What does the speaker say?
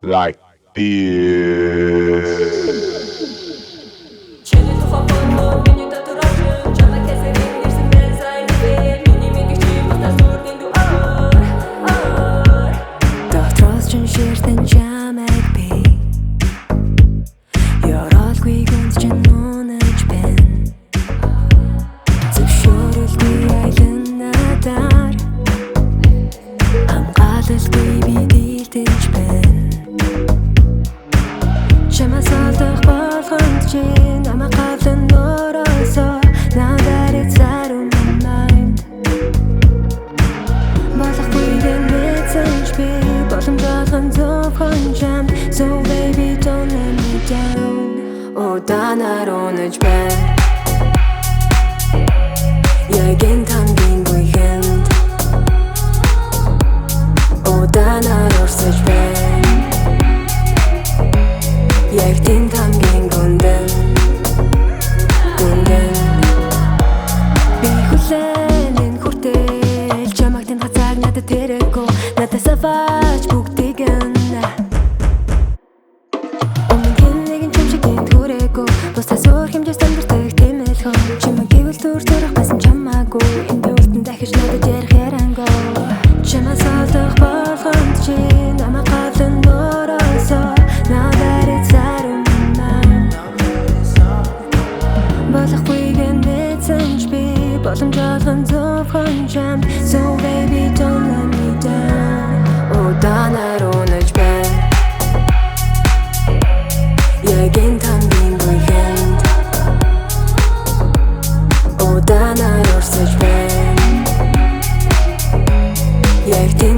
like this. Чиний тухайн миний дотор очив чамайг хэсэрийн ирсэн мэн сайн би миний мэдих чи батас зүрхний дугаар Дотроос чин ширтэн чамайг би Ёроолгүй гүнд чин унаж бэн Зөвшөөрөлгүй айлын надаар Хамгаалалгүй би дилдэж бэн Чамаас олдох болгонд чи намайг гавлан нуурасоо Now that it's out of my mind Болохгүй гэн мэдсэнч би боломж олгон зөвхөн чамд So baby don't let me down Удаанаар унаж байна Яг энэ хамгийн гүйхэнд Удаанаар урсаж байна Яг тийм хамгийн гүндэн Би хүлээн энэ хүртэл Чамайг тань хацааг надад тэрэггүй Надаас аваач бүгдийг нь Өмнө нэгэн чим шиг энд хүрээгүй Бусдаас өөр хэмжээс амьдардаг тийм л хон Чимээ гэвэл түр төрөх байсан чамаагүй Энд үлдэн дахиж надад ярих яриангүй Чамаас олдох болгонд чи намайг гавлан нуурасоо Now that it's out of my mind Болохгүй гэн мэдсэнч би боломж олгон зөвхөн чамд So baby don't let me down Удаанаар унаж байна Яг энэ хамгийн гүйхэнд Удаанаар урсаж байна Яг тийм